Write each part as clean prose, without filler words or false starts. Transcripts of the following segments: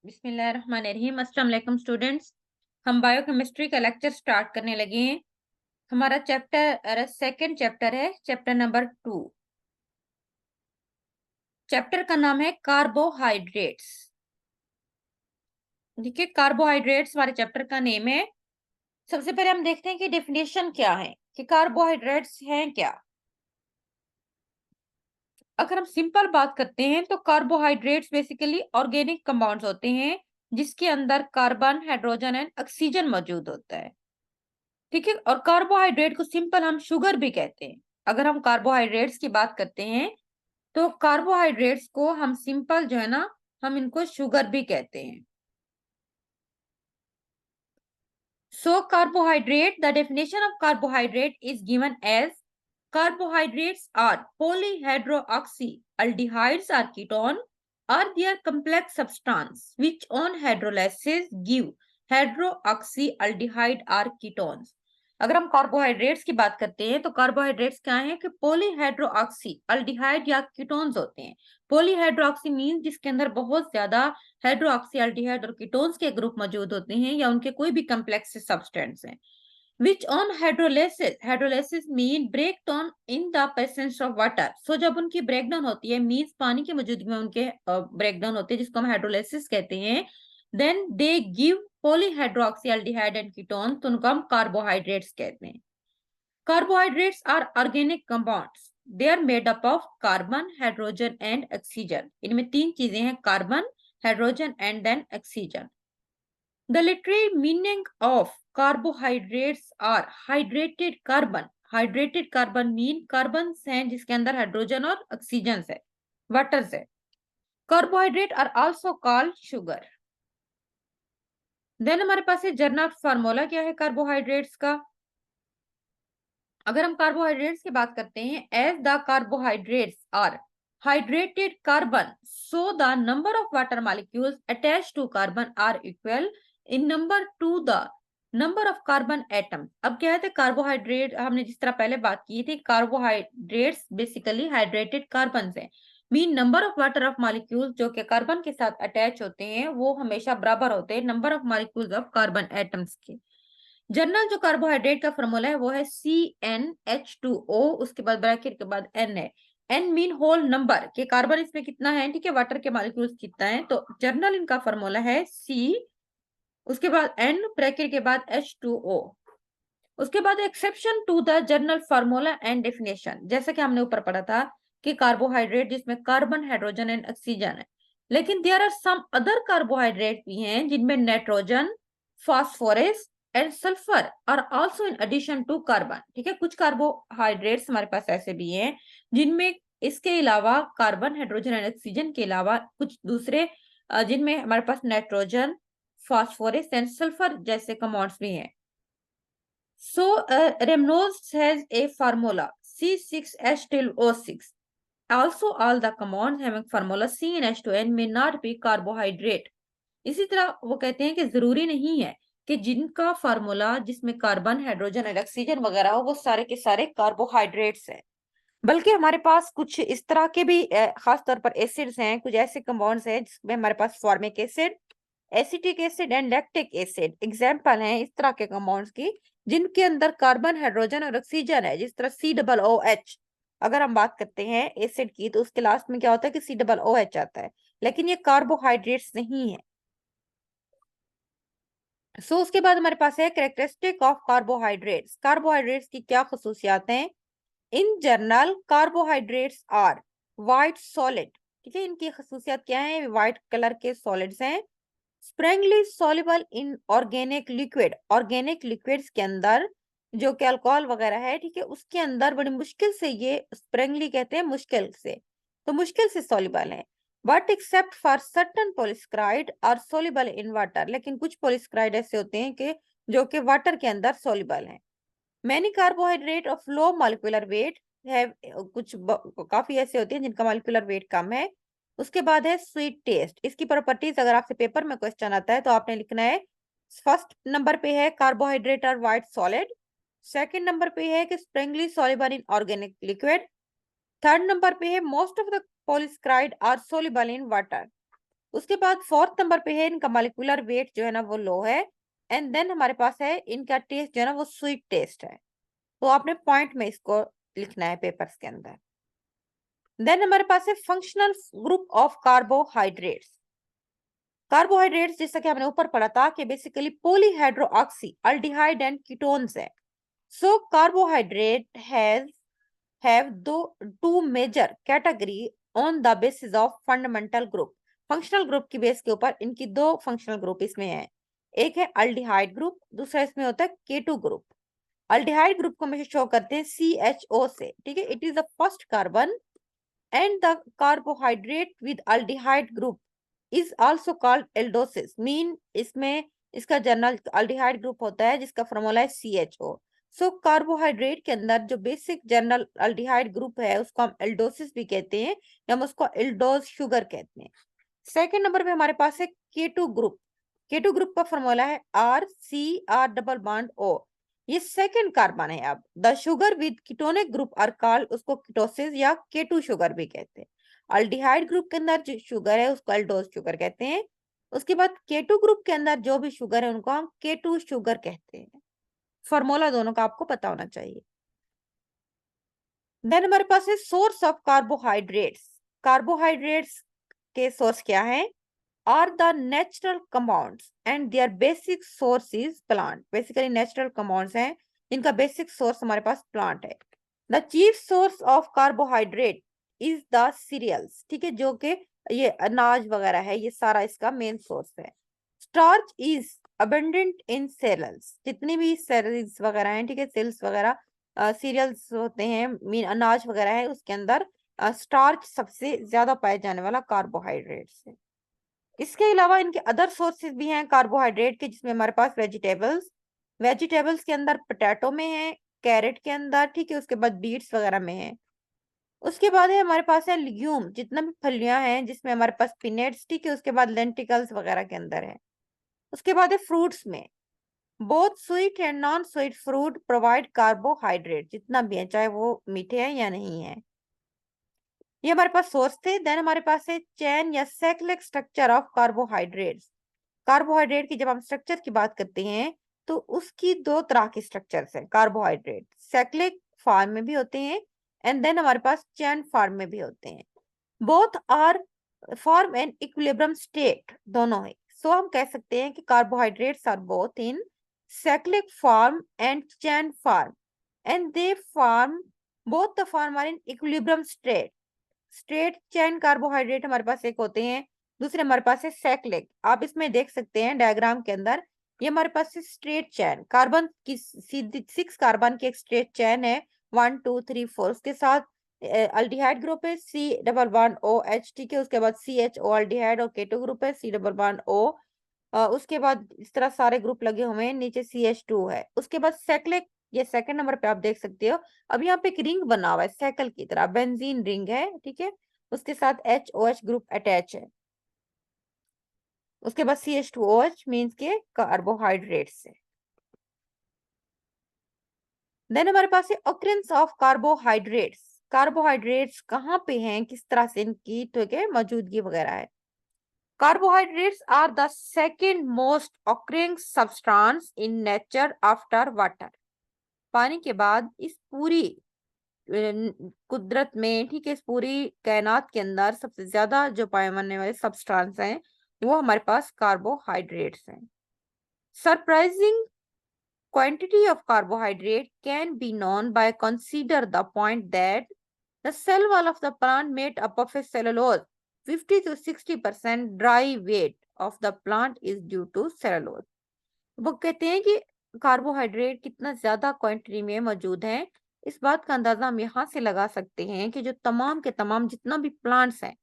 बिस्मिल्लाहिर्रहमानिर्रहीम। अस्सलाम वालेकुम स्टूडेंट्स। हम बायोकेमिस्ट्री का लेक्चर स्टार्ट करने लगे हैं। हमारा चैप्टर सेकंड चैप्टर है, चैप्टर नंबर 2। चैप्टर का नाम है कार्बोहाइड्रेट्स। देखिए, कार्बोहाइड्रेट्स हमारे चैप्टर का नेम है। सबसे पहले हम देखते हैं कि डेफिनेशन क्या है, कि कार्बोहाइड्रेट्स हैं क्या। अगर हम सिंपल बात करते हैं तो कार्बोहाइड्रेट्स बेसिकली ऑर्गेनिक कंपाउंड्स होते हैं जिसके अंदर कार्बन, हाइड्रोजन एंड ऑक्सीजन मौजूद होता है। ठीक है, और कार्बोहाइड्रेट को सिंपल हम शुगर भी कहते हैं। अगर हम कार्बोहाइड्रेट्स की बात करते हैं तो कार्बोहाइड्रेट्स को हम सिंपल जो है ना, हम इनको शुगर भी कहते हैं। So carbohydrate, the definition of carbohydrate is given as carbohydrates are polyhydroxyaldehydes or ketone or their complex substance which on hydrolysis give hydroxyaldehyde or ketones। अगर हम कार्बोहाइड्रेट्स की बात करते हैं तो कार्बोहाइड्रेट्स क्या है कि पॉलीहाइड्रोक्सी अल्डिहाइड या कीटोन्स होते हैं। पॉलीहाइड्रोक्सी मीन जिसके अंदर बहुत ज्यादा हाइड्रोक्सी अल्डिहाइड और कीटोन्स के ग्रुप मौजूद होते हैं या उनके कोई भी कम्प्लेक्स सब्सटेंस हैं। which on hydrolysis mean breakdown in the presence of water। so जब उनकी ब्रेकडाउन होती है मीन्स पानी की मौजूदगी में उनके ब्रेकडाउन होते हैं जिसको हम हाइड्रोलाइसिस कहते हैं। then they give polyhydroxyaldehyde and ketone, तो उनको हम कार्बोहाइड्रेट्स कहते हैं। Carbohydrates are organic compounds, they are made up of carbon, hydrogen and oxygen. इनमें तीन चीजें हैं, carbon, hydrogen and then oxygen. The literary meaning of carbohydrates are hydrated carbon। hydrated carbon mean carbon हैं जिसके अंदर hydrogen और oxygen है, water है। Carbohydrate are also called sugar. Then हमारे पास है जर्नल फार्मूला क्या है कार्बोहाइड्रेट्स का। अगर हम कार्बोहाइड्रेट्स की बात करते हैं, as the carbohydrates are hydrated carbon so the number of water molecules attached to carbon are equal in number to the number of carbon atom। अब क्या है, कार्बोहाइड्रेट हमने जिस तरह पहले बात की थी, कार्बोहाइड्रेट्स बेसिकली हाइड्रेटेड कार्बन है। Mean number of water of molecules जो कि कार्बन के साथ अटैच होते हैं वो हमेशा बराबर होते हैं number of molecules of carbon atoms के। जनरल जो कार्बोहाइड्रेट का फॉर्मूला है वो है CnH2O, उसके बाद ब्रैकेट के बाद N है। N मीन होल नंबर के कार्बन इसमें कितना है, ठीक है, वाटर के मॉलिक्यूल्स कितना है, तो जनरल इनका फॉर्मूला है C, उसके बाद N, ब्रैकेट के बाद H2O। उसके बाद exception to the general formula and definition, जैसा कि हमने ऊपर पढ़ा था कि कार्बोहाइड्रेट जिसमें कार्बन, हाइड्रोजन एंड ऑक्सीजन है, लेकिन there are some other carbohydrate भी हैं जिनमें nitrogen, phosphorus and sulphur are also in addition to carbon. ठीक है, कुछ कार्बोहाइड्रेट्स हमारे पास ऐसे भी हैं जिनमें इसके अलावा कार्बन, हाइड्रोजन एंड ऑक्सीजन के अलावा कुछ दूसरे जिनमें हमारे पास नाइट्रोजन, फास्फोरस एंड सल्फर जैसे कंपाउंड्स भी हैं। So, Ramnose has a formula C6H12O6। Also, all the compounds having formula CnH2n may not be carbohydrate। इसी तरह वो कहते हैं कि जरूरी नहीं है कि जिनका फार्मूला जिसमें कार्बन, हाइड्रोजन और ऑक्सीजन वगैरह हो वो सारे के सारे कार्बोहाइड्रेट्स हैं, बल्कि हमारे पास कुछ इस तरह के भी खास तौर पर एसिड्स हैं, कुछ ऐसे कंपाउंड्स हैं जिसमें हमारे पास formic acid, acetic acid and lactic acid example हैं इस तरह के कंपाउंड्स की जिनके अंदर कार्बन, हाइड्रोजन और ऑक्सीजन है। जिस तरह COOH, अगर हम बात करते हैं एसिड की तो उसके लास्ट में क्या होता है कि COOH आता है, लेकिन ये कार्बोहाइड्रेट्स नहीं है। उसके बाद हमारे पास है कैरेक्टरिस्टिक ऑफ कार्बोहाइड्रेट्स। कार्बोहाइड्रेट्स की क्या खसूसियात हैं। In general carbohydrates are white solid. ठीक है, इनकी खसूसियात क्या है, व्हाइट कलर के सॉलिड्स हैं। Sparingly soluble in organic liquid, organic liquids के अंदर जो कि अल्कोहल वगैरह है, ठीक है, उसके अंदर बड़ी मुश्किल से ये स्प्रेंगली कहते हैं, मुश्किल से, तो मुश्किल से सॉल्युबल है। But except for certain polysaccharide are soluble in water, लेकिन कुछ पॉलिस्क्राइड ऐसे होते हैं कि जो कि वाटर के अंदर सॉल्युबल हैं। Many carbohydrate of low molecular weight है, कुछ काफी ऐसे होते हैं जिनका मॉलिक्यूलर वेट कम है। उसके बाद है स्वीट टेस्ट। इसकी प्रॉपर्टीज अगर आपसे पेपर में क्वेश्चन आता है तो आपने लिखना है, फर्स्ट नंबर पे है carbohydrate are white solid, second number पे है कि sparingly soluble in organic liquid, third number पे है most of the polysaccharide are soluble in water. उसके बाद फोर्थ नंबर पे है इनका मॉलिक्यूलर वेट जो है ना वो लो है, एंड देन हमारे पास है इनका टेस्ट जो है ना वो स्वीट टेस्ट है। तो आपने पॉइंट में इसको लिखना है पेपर्स के अंदर। देन हमारे पास है functional group of carbohydrates. Carbohydrates जैसा कि हमने ऊपर पढ़ा था कि basically polyhydroxy aldehyde and ketones है। So carbohydrate has have two major category on the basis of fundamental group। Functional group की बेस के ऊपर इनकी दो फंक्शनल ग्रुप इसमें है, एक है अल्डिहाइड ग्रुप, दूसरा इसमें होता है केटू ग्रुप। अल्डिहाइड ग्रुप को हमेशा शो करते हैं CHO से, ठीक है। It is the first carbon and the carbohydrate with aldehyde group is also called aldoses. Mean इसमें इसका जनरल अल्डिहाइड ग्रुप होता है जिसका फॉर्मूला है CHO। सो कार्बोहाइड्रेट के अंदर जो बेसिक जनरल अल्डिहाइड ग्रुप है उसको हम एल्डोसिस भी कहते हैं, या हम उसको एल्डोज शुगर कहते हैं। सेकेंड नंबर पे हमारे पास है केटू ग्रुप। केटू ग्रुप का फॉर्मूला है RCR डबल बॉन्ड O। ये सेकेंड कार्बन है। अब the sugar with ketonic group are called, उसको कीटोसिस या केटू शुगर भी कहते हैं। अल्डिहाइड ग्रुप के अंदर जो शुगर है उसको एल्डोज शुगर कहते हैं। उसके बाद केटू ग्रुप के अंदर जो भी शुगर है उनको हम केटू शुगर कहते हैं। फॉर्मूला दोनों का आपको पता होना चाहिए। देन हमारे पास है सोर्स ऑफ कार्बोहाइड्रेट्स। कार्बोहाइड्रेट्स के सोर्स क्या है? Are the natural compounds and their basic source is plant. Basically natural compounds हैं, इनका बेसिक सोर्स हमारे पास प्लांट है। The chief source of carbohydrate is the cereals, ठीक है, जो कि ये अनाज वगैरह है, ये सारा इसका मेन सोर्स है। Starch is abundant in cereals. जितनी भी सेरेल्स वगैरह हैं, ठीक है, सेल्स वगैरह सीरियल्स होते हैं, मीन अनाज वगैरह है, उसके अंदर स्टार्च सबसे ज्यादा पाए जाने वाला कार्बोहाइड्रेट्स है। इसके अलावा इनके अदर सोर्सेज भी हैं कार्बोहाइड्रेट के, जिसमें हमारे पास वेजिटेबल्स, वेजिटेबल्स के अंदर पोटैटो में है, कैरेट के अंदर, ठीक है, उसके बाद बीट्स वगैरह में है। उसके बाद है हमारे पास है लिग्यूम, जितना भी फलियां हैं, जिसमें हमारे पास पिनेट्स, ठीक है, उसके बाद लेंटिकल्स वगैरह के अंदर है। उसके बाद है फ्रूट्स में, both sweet and non sweet fruit provide carbohydrate, जितना भी है चाहे वो मीठे हैं या नहीं है। ये हमारे पास सोर्स थे। देन हमारे पास है चेन या cyclic structure of carbohydrates. Carbohydrate की जब हम स्ट्रक्चर की बात करते हैं तो उसकी दो तरह की स्ट्रक्चर्स हैं। कार्बोहाइड्रेट साइक्लिक फॉर्म में भी होते हैं एंड देन हमारे पास चेन फॉर्म में भी होते हैं। Both are form in equilibrium state, दोनों है। सो हम कह सकते हैं कि carbohydrates are both in cyclic form and chain form and they form, both the form are in equilibrium state. Straight chain carbohydrate हमारे पास एक होते हैं, दूसरे हमारे पास है साइक्लिक। आप इसमें देख सकते हैं डायग्राम के अंदर, ये हमारे पास है स्ट्रेट चेन, कार्बन की सीधी 6 कार्बन की एक स्ट्रेट चेन है, 1 2 3 4। उसके साथ अल्डिहाइड ग्रुप है C डबल बॉन्ड OH, ठीक है। उसके बाद CHO अल्डिहाइड और केटो ग्रुप है C डबल बॉन्ड O। उसके बाद इस तरह सारे ग्रुप लगे हुए हैं, नीचे CH2 है। उसके बाद साइक्लिक, ये सेकंड नंबर पे आप देख सकते हो। अब यहाँ पे एक रिंग बना हुआ है साइकिल की तरह, बेंजीन रिंग है, ठीक है। उसके साथ HOH ग्रुप अटैच है। उसके बाद CH2OH मीन्स के कार्बोहाइड्रेट्स है। देन हमारे पास है ऑकरेंस ऑफ कार्बोहाइड्रेट्स। कार्बोहाइड्रेट्स कहाँ पे हैं, किस तरह से इनकी, ठीक है, मौजूदगी वगैरह है। Carbohydrates are the second most occurring substance in nature after water. पानी के बाद इस पूरी कुदरत में, ठीक है, इस पूरी कायनात के अंदर सबसे ज्यादा जो पाए जाने वाले सब्सटेंस हैं वो हमारे पास कार्बोहाइड्रेट्स हैं। Surprising quantity of carbohydrate can be known by consider the point that the cell wall of the plant made up of a cellulose, 50 to 60% dry weight of the plant is due to cellulose। वो कहते हैं कि carbohydrate कितना ज्यादा quantity में मौजूद है, इस बात का अंदाजा हम यहाँ से लगा सकते हैं कि जो तमाम के तमाम जितना भी प्लांट्स हैं,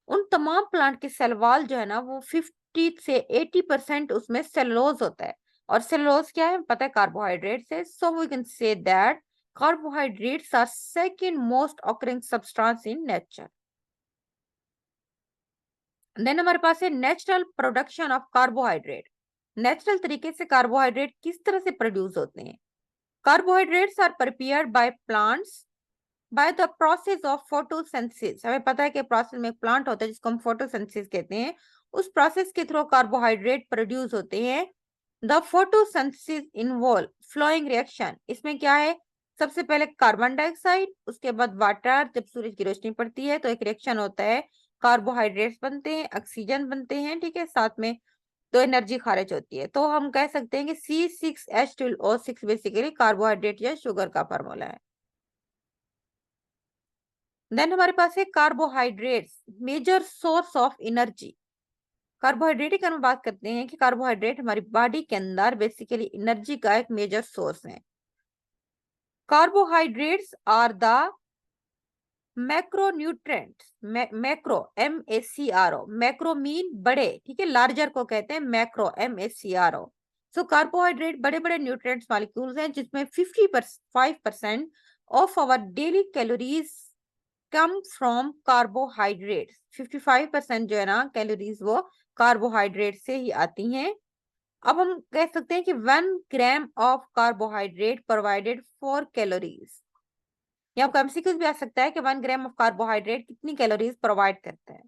उन तमाम प्लांट के सेल वॉल जो है ना वो 50 से 80% उसमें सेलुलोज होता है। और सेलुलोज क्या है पता है, कार्बोहाइड्रेट्स है। So we can say that carbohydrates are second most occurring substance in nature. Then हमारे पास है natural production of carbohydrate. Natural तरीके से कार्बोहाइड्रेट किस तरह से प्रोड्यूस होते हैं? Carbohydrates are prepared by plants by the process of photosynthesis. हमें पता है कि प्रोसेस में एक प्लांट होता है जिसको हम फोटोसिंथेसिस कहते हैं, उस प्रोसेस के थ्रू कार्बोहाइड्रेट प्रोड्यूस होते हैं। The photosynthesis involve following reaction, इसमें क्या है, सबसे पहले कार्बन डाइऑक्साइड, उसके बाद वाटर, जब सूरज की रोशनी पड़ती है तो एक रिएक्शन होता है, कार्बोहाइड्रेट्स बनते हैं, ऑक्सीजन बनते हैं, ठीक है, साथ में तो एनर्जी खारिज होती है। तो हम कह सकते हैं कि C6H12O6 बेसिकली कार्बोहाइड्रेट या शुगर का फार्मूला है। देन हमारे पास है carbohydrates major source of energy. Carbohydrate की हम बात करते हैं कि कार्बोहाइड्रेट हमारी बॉडी के अंदर बेसिकली एनर्जी का एक मेजर सोर्स है। Carbohydrates are the macronutrients, macro MACRO, macro mean बड़े, ठीक है, लार्जर को कहते हैं मैक्रो MACRO। सो कार्बोहाइड्रेट बड़े बड़े न्यूट्रिएंट्स मॉलिक्यूल्स हैं जिसमें 55% of our daily calories come from carbohydrates. 55% जो है ना कैलोरीज वो कार्बोहाइड्रेट से ही आती हैं। अब हम कह सकते हैं कि 1 gram of carbohydrate provided 4 calories, या आपको एमसीक्यूज भी आ सकता है कि 1 ग्राम ऑफ कार्बोहाइड्रेट कितनी कैलोरीज प्रोवाइड करता है।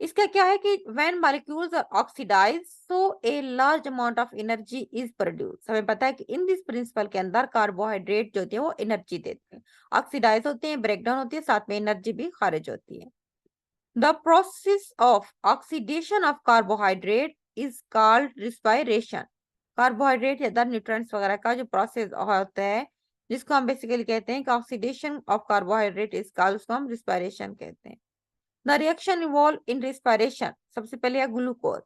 इसका क्या है कि when molecules are oxidize so a large amount of energy is produce. हमें पता है कि इन दिस प्रिंसिपल के अंदर कार्बोहाइड्रेट जो होते हैं वो एनर्जी देते हैं, ऑक्सीडाइज होते हैं, ब्रेकडाउन होती है, साथ में एनर्जी भी खारिज होती है। The process of oxidation of carbohydrate is called respiration. Carbohydrate या अदर न्यूट्रिएंट्स वगैरह का जो प्रोसेस होता है जिसको हम बेसिकली कहते हैं कि oxidation of carbohydrate is called, उसको हम रिस्पायरेशन कहते हैं। The reaction involve in respiration, सबसे पहले है ग्लूकोज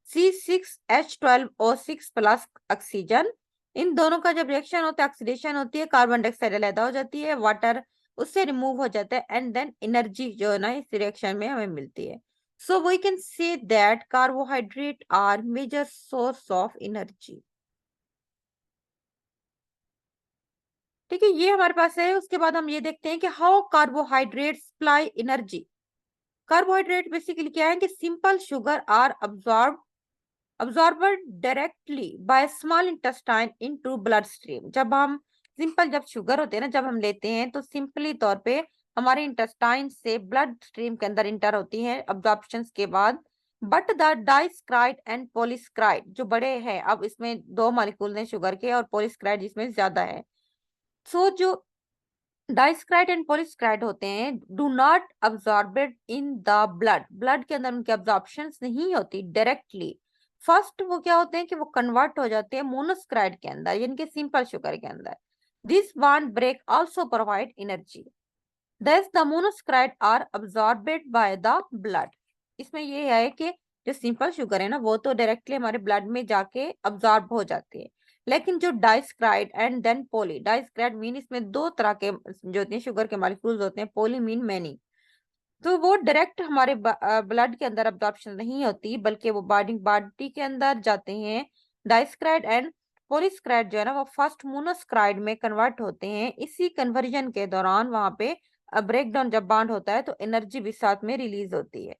C6H12O6 प्लस ऑक्सीजन, इन दोनों का जब रिएक्शन होता है ऑक्सीडेशन होती है, कार्बन डाइऑक्साइड अलग हो जाती है, वाटर उससे रिमूव हो जाता है, एंड देन एनर्जी जो है ना इस रिएक्शन में हमें मिलती है। So we can say that carbohydrate are major source of energy. ठीक है, ये हमारे पास है। उसके बाद हम ये देखते हैं कि how carbohydrate supply energy. Carbohydrate basically क्या है कि simple sugar are absorbed directly by small intestine into blood stream. जब हम सिंपल जब शुगर होते हैं ना, जब हम लेते हैं तो सिंपली तौर पे हमारे इंटेस्टाइन से ब्लड स्ट्रीम के अंदर इंटर होती हैं अब्जॉर्प्शन के बाद। बट द डाइस्क्राइड एंड पॉलीस्क्राइड जो बड़े हैं, अब इसमें 2 मॉलिक्यूल हैं शुगर के, और पॉलीस्क्राइड इसमें ज्यादा है। सो जो डाइस्क्राइड एंड पॉलीस्क्राइड होते हैं do not absorbed in the blood, blood के अंदर उनकी अब्जॉर्प्शन नहीं होती डायरेक्टली। फर्स्ट वो क्या होते हैं कि वो कन्वर्ट हो जाते हैं मोनोस्क्राइड के अंदर, यानी कि सिंपल शुगर के अंदर। This bond break also provide energy, thus the monosaccharides are absorbed by the blood। इसमें ये है कि जो सिंपल शुगर है ना वो तो डायरेक्टली हमारे ब्लड में जाके अब्सॉर्ब हो जाती है, लेकिन जो डाइस्क्राइड एंड देन पॉली, डाइस्क्राइड मीन इसमें 2 तरह के जो होते हैं शुगर के मॉलिक्यूल्स होते हैं, पॉली मीन मैनी, तो वो डायरेक्ट हमारे ब्लड के अंदर अब्जॉर्प्शन नहीं होती बल्कि वो बॉडी के अंदर जाते हैं। डाइस्क्राइड एंड पॉलीस्क्राइड जो है ना वो फर्स्ट मोनोस्क्राइड में कन्वर्ट होते हैं। इसी कन्वर्जन के दौरान वहां पे ब्रेक डाउन जब बॉन्ड होता है तो एनर्जी भी साथ में रिलीज होती है।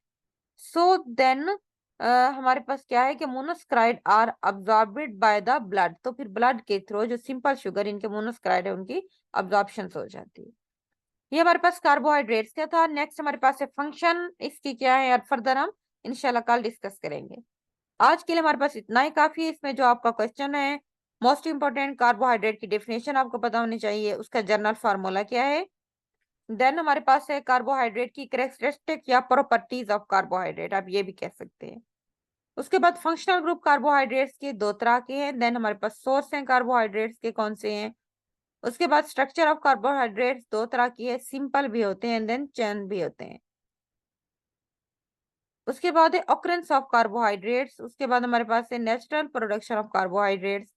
सो देन हमारे पास क्या है कि मोनोस्क्राइड आर अब्सॉर्बेड बाय द ब्लड, तो फिर ब्लड के थ्रू जो सिंपल शुगर इनके मोनोस्क्राइड है उनकी अब्जॉर्प्शन हो जाती है। ये हमारे पास कार्बोहाइड्रेट्स क्या था। नेक्स्ट हमारे पास है फंक्शन, इसकी क्या है और फर्दर हम इंशाल्लाह कल डिस्कस करेंगे। आज के लिए हमारे पास इतना ही काफी है। इसमें जो आपका क्वेश्चन है मोस्ट इंपोर्टेंट, कार्बोहाइड्रेट की डेफिनेशन आपको पता होनी चाहिए, उसका जनरल फार्मूला क्या है। देन हमारे पास है कार्बोहाइड्रेट की कैरेक्टरिस्टिक या प्रॉपर्टीज ऑफ कार्बोहाइड्रेट, आप ये भी कह सकते हैं। उसके बाद फंक्शनल ग्रुप कार्बोहाइड्रेट्स के 2 तरह के हैं। देन हमारे पास सोर्स हैं कार्बोहाइड्रेट्स के कौन से हैं। उसके बाद स्ट्रक्चर ऑफ कार्बोहाइड्रेट्स 2 तरह की है, सिंपल भी होते हैं देन चेन भी होते हैं। उसके बाद है ऑकरेंस ऑफ कार्बोहाइड्रेट्स। उसके बाद हमारे पास है natural production of carbohydrates.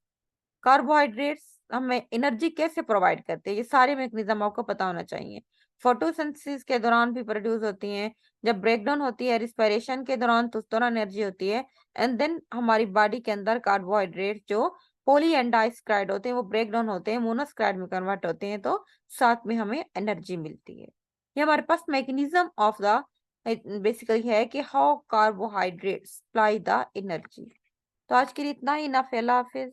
Carbohydrates हमें एनर्जी कैसे प्रोवाइड करते हैं, ये सारे मैकेनिज्म आपको पता होना चाहिए। फोटोसिंथेसिस के दौरान भी प्रोड्यूस होती हैं, जब ब्रेकडाउन होती है रिस्पायरेशन के दौरान तो उस दौरान एनर्जी होती है, एंड देन हमारी बॉडी के अंदर कार्बोहाइड्रेट जो पॉली एंड डाइस्क्राइड होते हैं वो ब्रेकडाउन होते हैं, मोनोस्क्राइड में कन्वर्ट होते हैं, तो साथ में हमें एनर्जी मिलती है। ये हमारे पास मैकेनिज्म ऑफ द बेसिकली है कि how carbohydrate supply the energy. तो आज के लिए इतना ही, ना, अल्लाह हाफिज।